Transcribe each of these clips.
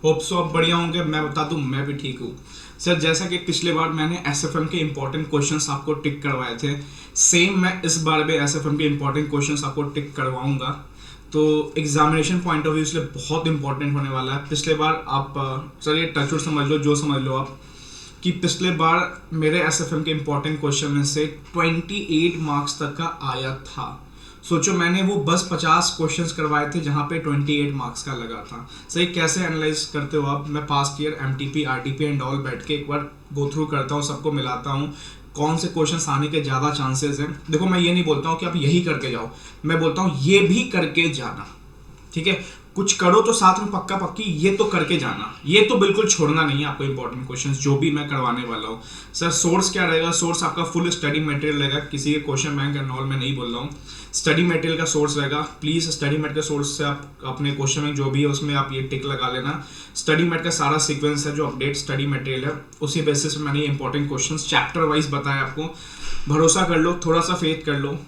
Hope so आप बढ़िया होंगे। मैं बता दूं मैं भी ठीक हूँ सर। जैसा कि पिछले बार मैंने एसएफएम के इंपॉर्टेंट क्वेश्चंस आपको टिक करवाए थे, सेम मैं इस बार भी एसएफएम के इंपॉर्टेंट क्वेश्चंस आपको टिक करवाऊंगा। तो एग्जामिनेशन पॉइंट ऑफ व्यू से बहुत इंपॉर्टेंट होने वाला है। पिछले बार आप सर ये टचवुड समझ लो, जो समझ लो आप, कि पिछले बार मेरे एसएफएम के इंपॉर्टेंट क्वेश्चन में से 28 मार्क्स तक का आया था। सोचो मैंने वो बस 50 क्वेश्चंस करवाए थे जहाँ पे 28 मार्क्स का लगा था। सही कैसे एनालाइज करते हो आप? मैं past year MTP RTP and all बैठ के एक बार गो थ्रू करता हूँ, सबको मिलाता हूँ कौन से क्वेश्चंस आने के ज़्यादा चांसेस हैं। देखो मैं ये नहीं बोलता हूँ कि आप यही करके जाओ, मैं बोलता हूँ ये भी करके जाना, ठीक है? कुछ करो तो साथ में पक्का पक्की ये तो करके जाना, ये तो बिल्कुल छोड़ना नहीं है आपको इंपॉर्टेंट क्वेश्चंस जो भी मैं करवाने वाला हूँ। सर सोर्स क्या रहेगा? सोर्स आपका फुल स्टडी मटेरियल रहेगा, किसी के क्वेश्चन बैंक एंड ऑल में नहीं बोल रहा हूँ। स्टडी मटेरियल का सोर्स रहेगा। प्लीज स्टडी मेट के सोर्स से आप अपने क्वेश्चन में जो भी है उसमें आप ये टिक लगा लेना। स्टडी मेट का सारा सीक्वेंस है जो अपडेट स्टडी मटेरियल है, उसी बेसिस पे मैंने इंपॉर्टेंट क्वेश्चंस चैप्टर वाइज बताया आपको। भरोसा कर लो, थोड़ा सा फेथ कर लो,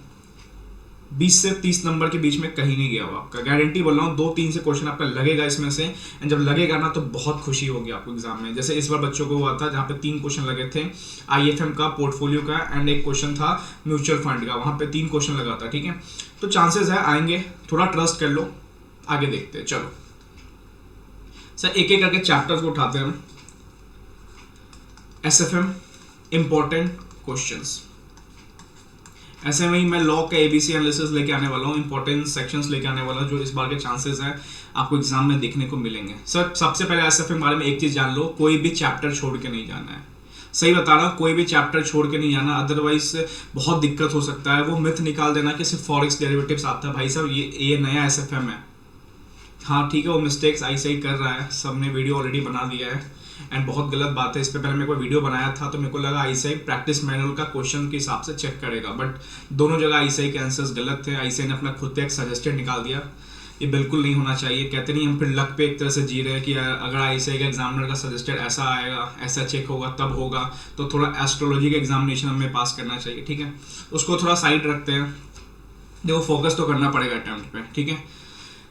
20 से 30 नंबर के बीच में कहीं नहीं गया हो आपका, गारंटी बोल रहा हूँ। 2-3 से क्वेश्चन आपका लगेगा इसमें से, एंड जब लगेगा ना तो बहुत खुशी होगी आपको एग्जाम में। जैसे इस बार बच्चों को हुआ था जहाँ पे 3 क्वेश्चन लगे थे, आईएफएम का, पोर्टफोलियो का, एंड एक क्वेश्चन था म्यूचुअल फंड का। वहाँ पे 3 क्वेश्चन लगा था, ठीक है? तो चांसेस है आएंगे, थोड़ा ट्रस्ट कर लो। आगे देखते हैं, चलो सर एक एक करके चैप्टर्स को उठाते हैं हम। एसएफएम इंपॉर्टेंट क्वेश्चंस, ऐसे में ही मैं लॉ का एबीसी एनालिसिस लेके आने वाला हूँ, इंपॉर्टेंट सेक्शंस लेके आने वाला हूँ जो इस बार के चांसेस हैं आपको एग्जाम में देखने को मिलेंगे। सर सबसे पहले एसएफएम के बारे में एक चीज जान लो, कोई भी चैप्टर छोड़ के नहीं जाना है। सही बता रहा हूँ, कोई भी चैप्टर छोड़ के नहीं जाना, अदरवाइज बहुत दिक्कत हो सकता है। वो मिथ निकाल देना कि सिर्फ फॉरेक्स डेरिवेटिव्स आता है। भाई साहब ये नया एसएफएम है। हाँ ठीक है, वो मिस्टेक्स आई सही कर रहा है, सबने वीडियो ऑलरेडी बना दिया है, एंड बहुत गलत बात है। इस पे पहले मेरे को वीडियो बनाया था तो मेरे को लगा आईसीआई प्रैक्टिस मैनुअल का क्वेश्चन के हिसाब से चेक करेगा, बट दोनों जगह आईसीआई के आंसर्स गलत थे। आईसीआई ने अपना खुद पे एक सजेस्टेड निकाल दिया, ये बिल्कुल नहीं होना चाहिए। कहते नहीं हम फिर लक पे एक तरह से जी रहे हैं कि अगर आईसीआई का एग्जामिनर का सजेस्टेड ऐसा आएगा, ऐसा चेक होगा, तब होगा, तो थोड़ा एस्ट्रोलॉजी का एग्जामिनेशन हमें पास करना चाहिए, ठीक है? उसको थोड़ा साइड रखते हैं। देखो फोकस तो करना पड़ेगा अटेम्प्ट पे, ठीक है?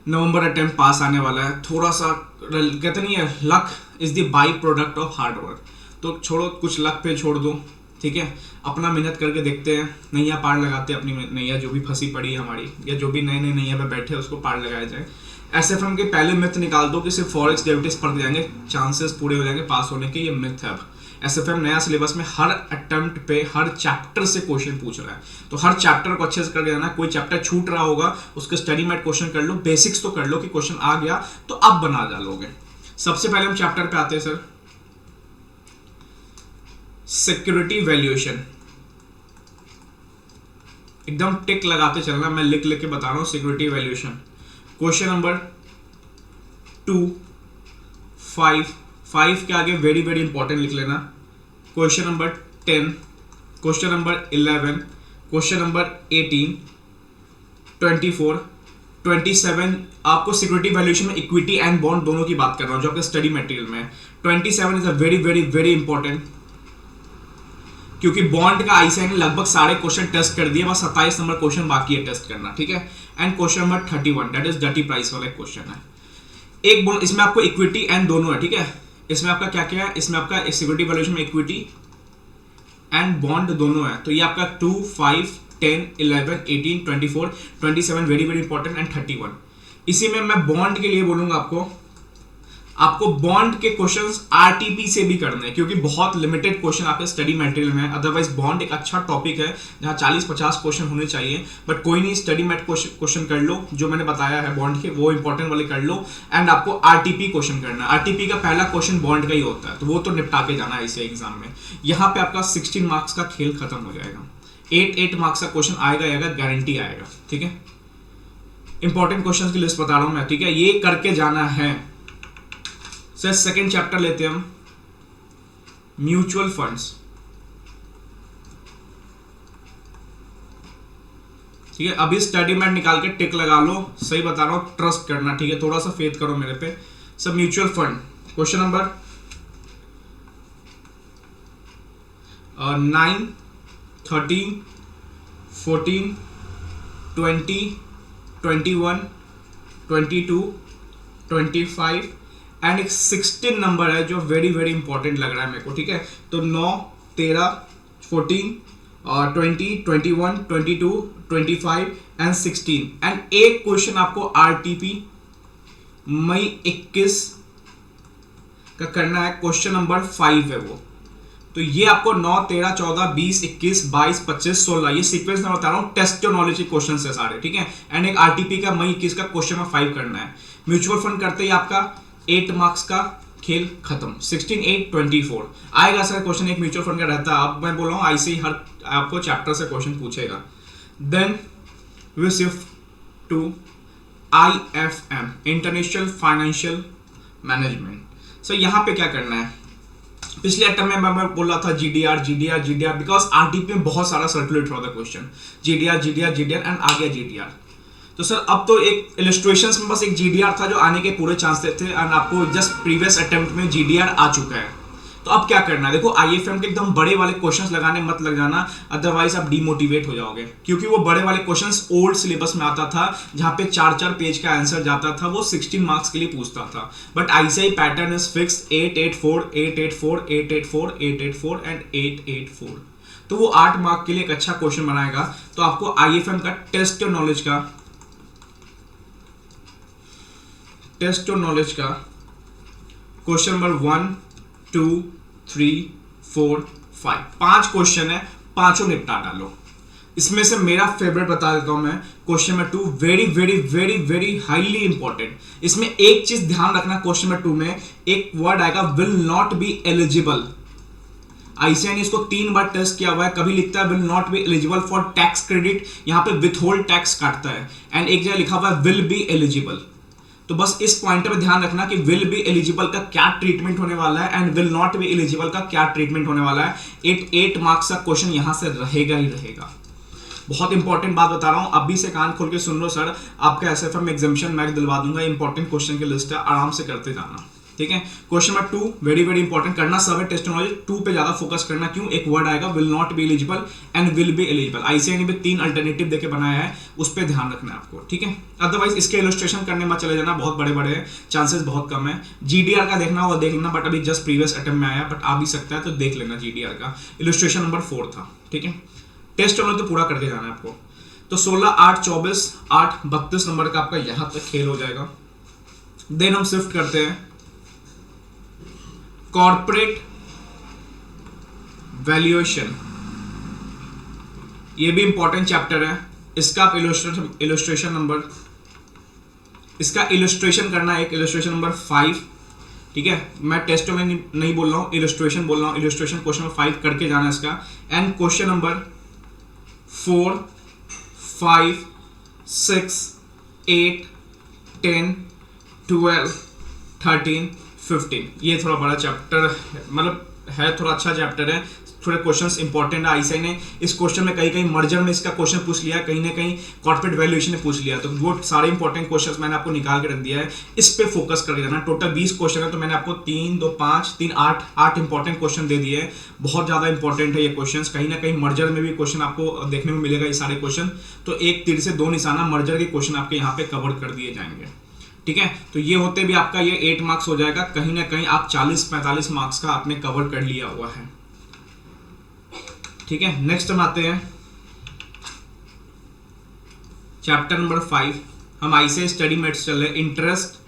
नवंबर अटेम्प्ट पास आने वाला है, थोड़ा सा कहते नहीं है luck is the by product of hard work, तो छोड़ो, कुछ लक पे छोड़ दो, ठीक है? अपना मेहनत करके देखते हैं, नैया पार लगाते हैं अपनी नैया जो भी फंसी पड़ी है हमारी, या जो भी नए नए नैया पे बैठे हैं उसको पार लगाया जाए। एसएफएम के पहले मिथ निकाल दो कि सिर्फ फॉरेक्स डेरिवेटिव्स पढ़ जाएंगे चांसेस पूरे हो जाएंगे पास होने के, ये मिथ है। अब एसएफएम नया सिलेबस में हर अटेम्प्ट पे हर चैप्टर से क्वेश्चन पूछ रहा है, तो हर चैप्टर को अच्छे से कर देना। कोई चैप्टर छूट रहा होगा उसके स्टडी मेट क्वेश्चन कर लो, बेसिक्स तो कर लो कि क्वेश्चन आ गया तो अब बना डालोगे। सबसे पहले हम चैप्टर पे आते हैं सर, सिक्योरिटी वैल्यूएशन। एकदम टिक लगाते चलना, मैं लिख लिख के बता रहा हूं। सिक्योरिटी वैल्यूएशन क्वेश्चन नंबर 2, 5 के आगे वेरी वेरी इंपॉर्टेंट लिख लेना। Question number 10, question number 11, question number 18, 24, 27। आपको सिक्योरिटी वैल्यूएशन में इक्विटी एंड बॉन्ड दोनों की बात कर रहा हूं जो आपके स्टडी मटेरियल में है। 27 is a very very very important, क्योंकि बॉन्ड का आईसीआई ने लगभग सारे क्वेश्चन टेस्ट कर दिए, बस 27 नंबर क्वेश्चन बाकी है टेस्ट करना, ठीक है? And question number 31 that is dirty price वाला क्वेश्चन है। एक बोल इसमें आपको इक्विटी एंड दोनों है, ठीक है? इसमें आपका क्या क्या है? इसमें आपका सिक्योरिटी वैल्यूएशन में इक्विटी एंड बॉन्ड दोनों है, तो ये आपका 2, 5, 10, 11, 18, 24, 27 वेरी वेरी इंपॉर्टेंट, एंड 31। इसी में मैं बॉन्ड के लिए बोलूंगा आपको बॉन्ड के क्वेश्चंस आरटीपी से भी करने हैं, क्योंकि बहुत लिमिटेड क्वेश्चन आपके स्टडी मटेरियल में है। अदरवाइज बॉन्ड एक अच्छा टॉपिक है जहां 40-50 क्वेश्चन होने चाहिए, बट कोई नहीं, स्टडी मेट क्वेश्चन कर लो जो मैंने बताया है बॉन्ड के, वो इंपॉर्टेंट वाले कर लो। एंड आपको आरटीपी क्वेश्चन करना है। आरटीपी का पहला क्वेश्चन बॉन्ड का ही होता है, तो वो तो निपटा के जाना है इसे एग्जाम में। यहाँ पे आपका 16 मार्क्स का खेल खत्म हो जाएगा। 8 मार्क्स का क्वेश्चन आएगा, गारंटी आएगा, ठीक है? इंपॉर्टेंट क्वेश्चन की लिस्ट बता रहा हूं मैं, ठीक है? ये करके जाना है। सर सेकेंड चैप्टर लेते हैं हम, म्यूचुअल फंड्स, ठीक है? अभी स्टडी मैट निकाल के टिक लगा लो, सही बता रहा हूं, ट्रस्ट करना, ठीक है? थोड़ा सा फेथ करो मेरे पे। सब mutual fund question number 9, 13, 14, 20, 21, 22, 25 and एक 16 नंबर है जो वेरी वेरी इंपॉर्टेंट लग रहा है मेरे को, ठीक है। तो 9, 13, 14 और 20, 21, 22, 25 एंड 16 एंड एक क्वेश्चन आपको आरटीपी मई 21 का करना है, क्वेश्चन नंबर 5 है वो। तो ये आपको 9, 13, 14, 20, 21, 22, 25, 16 ये सीक्वेंस में बता रहा हूँ, टेस्ट योर नॉलेज के क्वेश्चन है सारे, ठीक है। एंड एक आरटीपी का मई 21 का क्वेश्चन नंबर 5 करना है। म्यूचुअल फंड करते ही आपका 8 मार्क्स का खेल खत्म। 16, 8, 24 आएगा सर क्वेश्चन, एक म्यूचुअल फंड का रहता है। अब मैं बोल रहा हूँ ऐसे ही हर आपको चैप्टर से क्वेश्चन पूछेगा। Then we shift to IFM, international financial management. So यहाँ पे क्या करना है, पिछले अटेम्प्ट में मैं बोल रहा था GDR बिकॉज आरटीपी में बहुत सारा सर्कुलेट हुआ था क्वेश्चन, GDR एंड आ गया GTR। तो सर अब तो एक इलस्ट्रेशंस में बस एक GDR था जो आने के पूरे चांस थे एंड आपको जस्ट प्रीवियस अटेम्प्ट में GDR आ चुका है। तो अब क्या करना है, देखो IFM के एकदम बड़े वाले क्वेश्चंस लगाने मत लग जाना, अदरवाइज आप डिमोटिवेट हो जाओगे, क्योंकि वो बड़े वाले क्वेश्चंस ओल्ड सिलेबस में आता था जहां पे 4-4 पेज का आंसर जाता था, वो 16 मार्क्स के लिए पूछता था। But ICAI pattern is fix 884, 884, 884, 884 and 884। तो वो 8 मार्क के लिए एक अच्छा क्वेश्चन बनाएगा। तो आपको IFM का टेस्ट योर नॉलेज का क्वेश्चन नंबर 1, 2, 3, 4, 5 5 क्वेश्चन है, पांचों निपटा डालो। इसमें से मेरा फेवरेट बता देता हूं मैं, question number 2 very very very very highly important. इसमें एक चीज ध्यान रखना, क्वेश्चन नंबर 2 में एक वर्ड आएगा will not be eligible. ICAI ने इसको 3 बार टेस्ट किया हुआ है, कभी लिखता है will not be eligible for tax credit, यहां पे विथहोल्ड टैक्स काटता है, एंड एक जगह लिखा हुआ है विल बी एलिजिबल। तो बस इस पॉइंट पे ध्यान रखना कि विल बी एलिजिबल का क्या ट्रीटमेंट होने वाला है and will not be eligible का क्या ट्रीटमेंट होने वाला है। 8 मार्क्स का क्वेश्चन यहां से रहेगा ही रहेगा। बहुत इंपॉर्टेंट बात बता रहा हूं, अभी से कान खोल के सुन लो सर, आपका SFM एग्जामिनेशन मैं दिलवा दूंगा। इंपॉर्टेंट क्वेश्चन की लिस्ट है, आराम से करते जाना, ठीक है। Question number 2 very very important करना, सर्वे टेस्ट नॉलेज 2 पे ज्यादा फोकस करना। क्यों, एक वर्ड आएगा will not be eligible and will be eligible. ICAI ने भी 3 अल्टरनेटिव देके बनाया है, उस पर ध्यान रखना है आपको, ठीक है। अदरवाइज इसके इलस्ट्रेशन करने में चले जाना, बहुत बड़े बड़े चांसेस बहुत कम है। GDR का देखना होगा देख लेना, बट अभी जस्ट प्रीवियस अटेम्प्ट में आया, बट आ भी सकता है तो देख लेना। GDR का इलस्ट्रेशन नंबर 4 था, ठीक है। टेस्ट नॉलेज तो पूरा करके जाना है आपको। तो 16, 8, 24, 8, 32 नंबर का आपका यहां तक खेल हो जाएगा। देन हम शिफ्ट करते हैं कॉर्पोरेट वैल्यूएशन। ये भी इंपॉर्टेंट चैप्टर है, इसका आप इलस्ट्रेशन नंबर, इसका इलस्ट्रेशन करना है, एक इलस्ट्रेशन नंबर 5, ठीक है। मैं टेस्ट में नहीं बोल रहा हूं, इलस्ट्रेशन बोल रहा हूं। इलस्ट्रेशन क्वेश्चन नंबर 5 करके जाना है इसका, एंड क्वेश्चन नंबर 4, 5, 6, 8, 10, 12, 13, 15। ये थोड़ा बड़ा चैप्टर मतलब है, थोड़ा अच्छा चैप्टर है, थोड़े क्वेश्चंस इंपॉर्टेंट है। ICAI ने इस क्वेश्चन में कहीं मर्जर में इसका क्वेश्चन पूछ लिया, कहीं ना कहीं कॉर्पोरेट वैल्यूएशन में पूछ लिया, तो वो सारे इंपॉर्टेंट क्वेश्चंस मैंने आपको निकाल के रख दिया है, इस पे फोकस करके जाना। टोटल 20 क्वेश्चन है, तो मैंने आपको 3, 2, 5, 3, 8 इंपॉर्टेंट क्वेश्चन दे दिए हैं। बहुत ज्यादा इंपॉर्टेंट है ये क्वेश्चन, कहीं ना कहीं मर्जर में भी क्वेश्चन आपको देखने में मिलेगा ये सारे क्वेश्चन। तो एक तीर से 2 निशाना, मर्जर के क्वेश्चन आपके यहाँ पे कवर कर दिए जाएंगे, ठीक है। तो ये होते भी आपका ये 8 मार्क्स हो जाएगा, कहीं ना कहीं आप 40-45 मार्क्स का आपने कवर कर लिया हुआ है, ठीक है। नेक्स्ट हम आते हैं चैप्टर नंबर 5। हम ICAI स्टडी मेट्स चल रहे, interest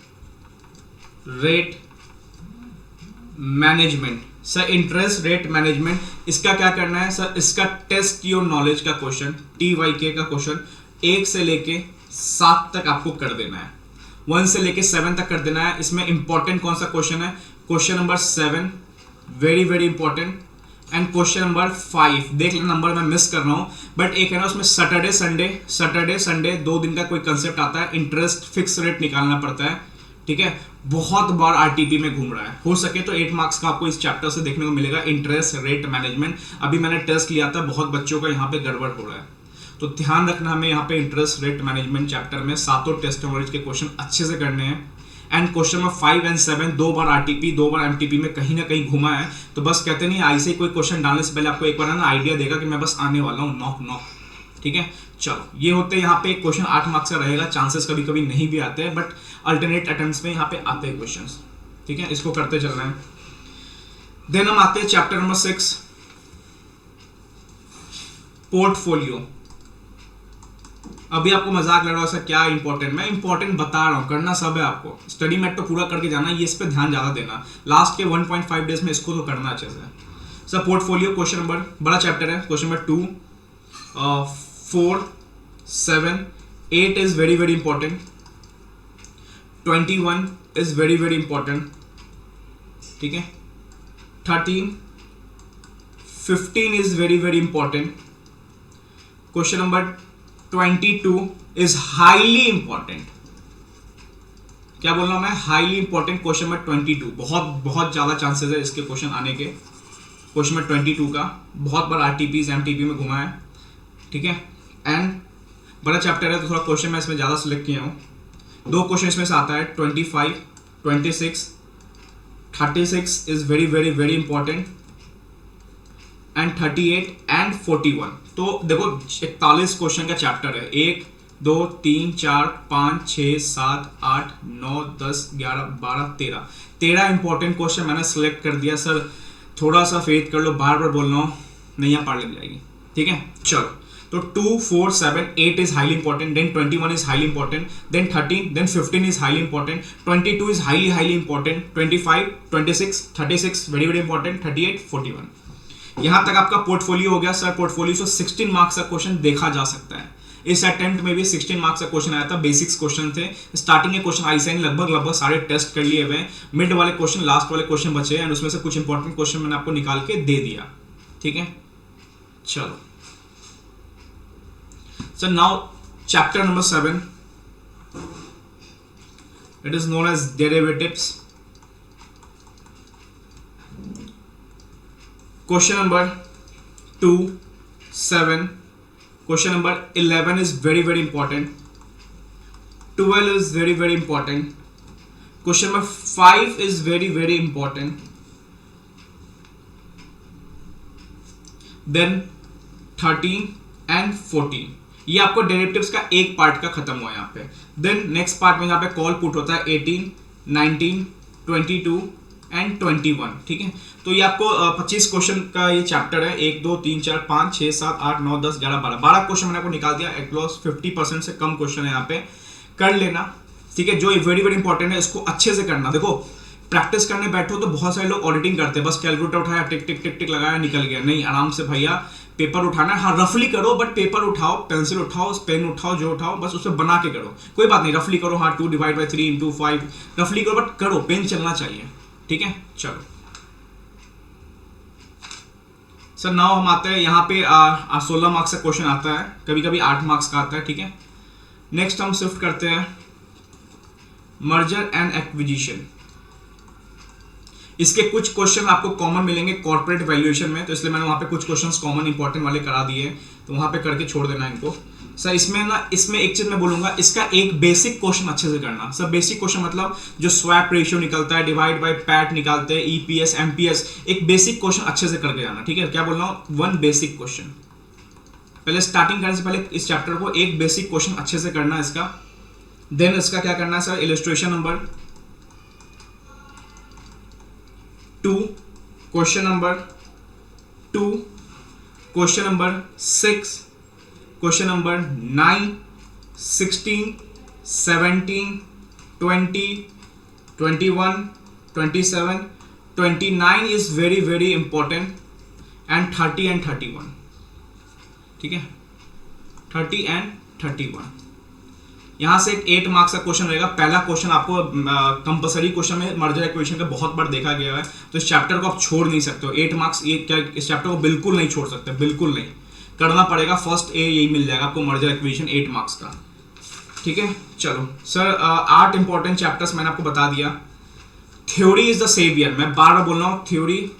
rate management. Sir interest rate management, इसका क्या करना है सर, इसका टेस्ट योर नॉलेज का क्वेश्चन, TYK का क्वेश्चन 1 से लेके 7 तक आपको कर देना है, 1 से लेके 7 तक कर देना है। इसमें इंपॉर्टेंट कौन सा क्वेश्चन है, question number 7 very very important, and question number 5 देख लेना, नंबर मैं मिस कर रहा हूं, बट एक है ना उसमें सैटरडे संडे 2 दिन का कोई कंसेप्ट आता है, इंटरेस्ट फिक्स रेट निकालना पड़ता है, ठीक है। बहुत बार आरटीपी में घूम रहा है, हो सके तो 8 मार्क्स का आपको इस चैप्टर से देखने को मिलेगा, इंटरेस्ट रेट मैनेजमेंट। अभी मैंने टेस्ट लिया था, बहुत बच्चों का यहाँ पे गड़बड़ हो रहा है, तो ध्यान रखना हमें यहाँ पे इंटरेस्ट रेट मैनेजमेंट चैप्टर में 7 टेस्ट नॉलेज के क्वेश्चन अच्छे से करने हैं। एंड क्वेश्चन नंबर 5 और 7 2 बार आरटीपी 2 बार एमटीपी में कहीं ना कहीं घुमा है, तो बस कहते नहीं ICAI कोई क्वेश्चन डालने से पहले आपको एक बार ना आइडिया देगा कि मैं बस आने वाला हूँ, नॉक, ठीक है। चलो ये होते हैं यहाँ पे क्वेश्चन 8 मार्क्स का रहेगा, चांसेस कभी कभी नहीं भी आते हैं, बट अल्टरनेट अटेम्प्ट्स में यहाँ पे आते हैं क्वेश्चंस। ठीक है, इसको करते चल रहे हैं। देन हम आते हैं चैप्टर नंबर 6, पोर्टफोलियो। अभी आपको मजाक लग रहा है क्या इंपॉर्टेंट, मैं इंपॉर्टेंट बता रहा हूँ, करना सब है आपको। स्टडी मेट तो पूरा करके जाना, ये इस पे ध्यान ज्यादा देना। लास्ट के 1.5 डेज में इसको तो करना अच्छे से। सर पोर्टफोलियो क्वेश्चन नंबर, बड़ा चैप्टर है, question number 2, 4, 7, 8 is very very important, 21 is very very important, ठीक है, 13, 15 is very very important, question number 22 is highly important. क्या बोल रहा हूं मैं, हाईली इंपॉर्टेंट क्वेश्चन नंबर 22, बहुत बहुत ज्यादा चांसेस है इसके क्वेश्चन आने के। क्वेश्चन नंबर 22 का बहुत बार आरटीपीज एमटीपी में घुमा है, ठीक है, एंड बड़ा चैप्टर है तो थोड़ा क्वेश्चन मैं इसमें ज्यादा सिलेक्ट किया हूं। 2 क्वेश्चन इसमें से आता है, 25, 26, 36 is very very very important, and 38 and 41। तो देखो 41 क्वेश्चन का चैप्टर है, 1 2 3 4 5 6 7 8 9 10 11 12 13 इंपॉर्टेंट क्वेश्चन मैंने सेलेक्ट कर दिया। सर थोड़ा सा फेथ कर लो, बार बार बोल रहा हूँ, नैया पार लग जाएगी, ठीक है। चलो तो 2, 4, 7, 8 is highly important, then 21 is highly important, then 13, then 15 is highly important, 22 is highly highly important, 25, 26, 36 very very important, 38, 41। यहां तक आपका पोर्टफोलियो हो गया। सर पोर्टफोलियो से 16 मार्क्स का क्वेश्चन देखा जा सकता है। इस अटेम्प्ट में भी 16 मार्क्स का क्वेश्चन आया था, बेसिक्स क्वेश्चन थे। स्टार्टिंग के क्वेश्चन आईसाइन लगभग सारे टेस्ट कर लिए हुए हैं, मिड वाले क्वेश्चन, लास्ट वाले क्वेश्चन बचे हैं, एंड उसमें से कुछ इंपॉर्टेंट क्वेश्चन मैंने आपको निकाल के दे दिया, ठीक है। चलो sir now chapter number 7, it is known as derivatives. Question number 2, 7, question number 11 is very very important, 12 is very very important, question number 5 is very very important, then 13 and 14। ये आपको डेरिवेटिव्स का एक पार्ट का खत्म हुआ यहाँ पे। Then next part में यहाँ पे कॉल पुट होता है 18, 19, 22 एंड 21, ठीक है। तो ये आपको 25 क्वेश्चन का ये चैप्टर है, 1 2 3 4 5 6 7 8 9 10 11 12 क्वेश्चन मैंने आपको निकाल दिया। एटलॉस 50% से कम क्वेश्चन है यहाँ पे, कर लेना, ठीक है। जो वेरी वेरी इंपॉर्टेंट है इसको अच्छे से करना। देखो प्रैक्टिस करने बैठो तो बहुत सारे लोग ऑडिटिंग करते हैं, बस कैलकुलेटर उठाया, टिक टिक टिक टिक लगाया, निकल गया। नहीं, आराम से भैया पेपर उठाना है, हाँ रफली करो, बट पेपर उठाओ, पेंसिल उठाओ, पेन उठाओ, जो उठाओ बस उसे बना के करो, कोई बात नहीं, रफली करो, हाँ 2/3 × 5 रफली करो, बट करो, पेन चलना चाहिए, ठीक है। चलो सर नाउ हम आते हैं यहाँ पे 16 मार्क्स का क्वेश्चन आता है, कभी कभी 8 मार्क्स का आता है, ठीक है। नेक्स्ट हम शिफ्ट करते हैं मर्जर एंड एक्विजिशन। इसके कुछ क्वेश्चन आपको कॉमन मिलेंगे कॉर्पोरेट वैल्यूएशन में, तो इसलिए मैंने वहां पे कुछ क्वेश्चंस कॉमन इंपॉर्टेंट वाले करा दिए, तो वहां पे करके छोड़ देना इनको। सर इसमें एक चीज मैं बोलूंगा, इसका एक बेसिक क्वेश्चन अच्छे से करना। सर बेसिक क्वेश्चन मतलब जो स्वैप रेशियो निकलता है, डिवाइड बाय पैट निकालते हैं, ईपीएस एमपीएस, एक बेसिक क्वेश्चन अच्छे से करके जाना, ठीक है। क्या बोल रहा हूँ, 1 बेसिक क्वेश्चन। पहले स्टार्टिंग करने से पहले इस चैप्टर को एक बेसिक क्वेश्चन अच्छे से करना है इसका। देन इसका क्या करना है sir, illustration number 2, question number 2, question number 6, question number 9, 16, 17, 20, 21, 27, 29 is very very important, and 30 and 31, ठीक है, 30 and 31। यहां से एक 8 मार्क्स का क्वेश्चन रहेगा। पहला क्वेश्चन आपको कंपलसरी क्वेश्चन में मर्जर एक्वेशन का बहुत बार देखा गया है, तो इस चैप्टर को आप छोड़ नहीं सकते हो। 8 मार्क्स ये क्या, इस चैप्टर को बिल्कुल नहीं छोड़ सकते, बिल्कुल नहीं, करना पड़ेगा। फर्स्ट ए यही मिल जाएगा आपको, मर्जर एक्वेशन 8 मार्क्स का, ठीक है। चलो सर 8 इंपॉर्टेंट चैप्टर्स मैंने आपको बता दिया। थ्योरी इज द सेवियर, मैं बार बार बोल रहा हूँ, theory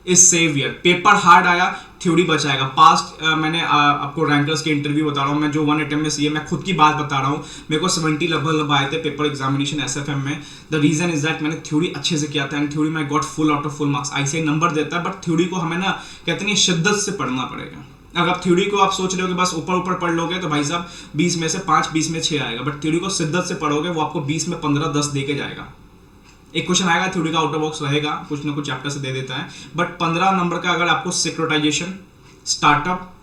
is saviour. Paper hard आया, थ्योरी बचाएगा। पास्ट मैंने आपको रैंकर्स के इंटरव्यू बता रहा हूँ मैं, जो 1 अटेम्प्ट में सीए, मैं खुद की बात बता रहा हूँ, मेरे को 70 लगभग आए थे पेपर एग्जामिनेशन एसएफएम में। द रीजन इज दैट मैंने थ्योरी अच्छे से किया था, एंड थ्योरी में got full out of full marks. ऐसे नंबर देता है, बट थ्योरी को हमें ना कहते नहीं शिद्दत से पढ़ना पड़ेगा। अगर आप थ्योरी को आप सोच रहे हो कि बस ऊपर ऊपर पढ़ लोगे तो भाई साहब 20 में से 5, 20 में 6 आएगा, बट थ्योरी को शिद्दत से पढ़ोगे वो आपको 20 में 15, 10 दे के जाएगा। एक क्वेश्चन आएगा थ्योरी का, आउट ऑफ बॉक्स रहेगा, कुछ ना कुछ चैप्टर से दे देता है, बट 15 नंबर का अगर आपको सिक्योरिटाइजेशन, स्टार्टअप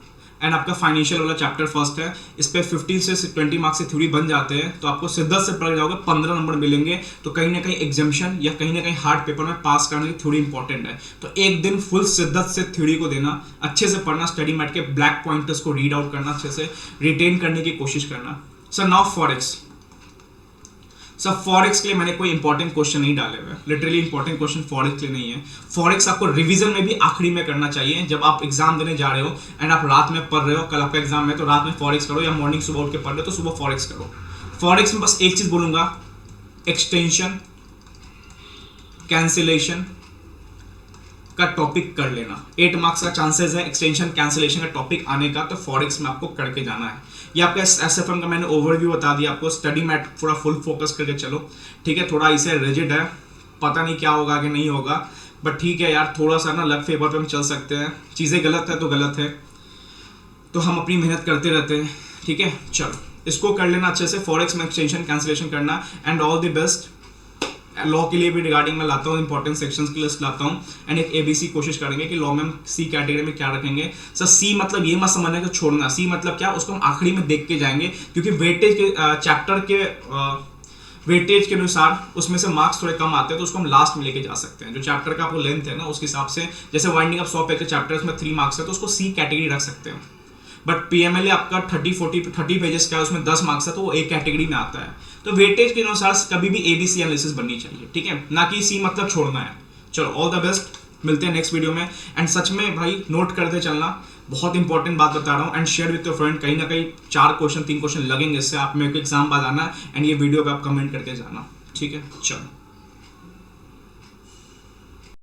एंड आपका फाइनेंशियल वाला चैप्टर फर्स्ट है, इस पे 15 से 20 मार्क्स से थ्योरी बन जाते हैं, तो आपको सिद्धांत से पढ़ जाओगे 15 नंबर मिलेंगे। तो कहीं ना कहीं एग्जामिशन या कहीं ना कहीं हार्ड पेपर में पास करने की थ्योरी इंपॉर्टेंट है। तो एक दिन फुल सिद्धांत से थ्योरी को देना, अच्छे से पढ़ना, स्टडी मैट के ब्लैक पॉइंटर्स को रीड आउट करना, अच्छे से रिटेन करने की कोशिश करना। Sir now forex. Sir forex के लिए मैंने कोई इंपॉर्टेंट क्वेश्चन नहीं डाले हुए, लिटरली इंपॉर्टेंट क्वेश्चन फॉरेक्स के लिए नहीं है। फॉरेक्स आपको रिवीजन में भी आखिरी में करना चाहिए, जब आप एग्जाम देने जा रहे हो एंड आप रात में पढ़ रहे हो, कल आपका एग्जाम है तो रात में फॉरेक्स करो, या मॉर्निंग सुबह उठ के पढ़ रहे हो तो सुबह फॉरेक्स करो। फॉरेक्स में बस एक चीज बोलूंगा, एक्सटेंशन कैंसिलेशन का टॉपिक कर लेना। 8 मार्क्स का चांसेस है एक्सटेंशन कैंसिलेशन का टॉपिक आने का, तो फॉरेक्स में आपको करके जाना है। ये आपका एसएफएम का मैंने ओवरव्यू बता दिया आपको, स्टडी मैट थोड़ा फुल फोकस करके चलो, ठीक है। थोड़ा इसे रिजिड है, पता नहीं क्या होगा कि नहीं होगा, बट ठीक है यार, थोड़ा सा ना लक फेवर पे हम चल सकते हैं, चीज़ें गलत है तो गलत है, तो हम अपनी मेहनत करते रहते हैं, ठीक है। चलो इसको कर लेना अच्छे से, फॉरेक्स में एक्सटेंशन कैंसिलेशन करना, and all the best. Law के लिए भी रिगार्डिंग मैं लाता हूँ, इंपॉर्टेंट सेक्शंस की लिस्ट लाता हूँ, एंड एक एबीसी कोशिश करेंगे कि लॉ में हम सी कैटेगरी में क्या रखेंगे। सर सी मतलब ये मत समझना कि छोड़ना, सी मतलब क्या, उसको हम आखिरी में देख के जाएंगे, क्योंकि वेटेज के चैप्टर के वेटेज के अनुसार उसमें से मार्क्स थोड़े कम आते हैं, तो उसको हम लास्ट में लेके जा सकते हैं। जो चैप्टर का आपको लेंथ है ना, उसके हिसाब से, जैसे वाइंडिंग अप 100 पेज के चैप्टर में 3 मार्क्स है, तो उसको सी कैटेगरी रख सकते हैं। बट पीएमएलए आपका 30 पेजेस का है, उसमें 10 मार्क्स है, तो वो एक कैटेगरी में आता है। तो वेटेज के अनुसार कभी भी एबीसी एनालिसिस बननी चाहिए, ठीक है, ना कि सी मतलब छोड़ना है। चलो ऑल द बेस्ट, मिलते हैं नेक्स्ट वीडियो में। एंड सच में भाई नोट करते चलना, बहुत इंपॉर्टेंट बात बता रहा हूँ, and share with your friend. कहीं ना कहीं 4 क्वेश्चन 3 क्वेश्चन लगेंगे इससे, आप मेरे को एग्जाम बाद आना, एंड ये वीडियो पे आप कमेंट करके जाना, ठीक है। चलो।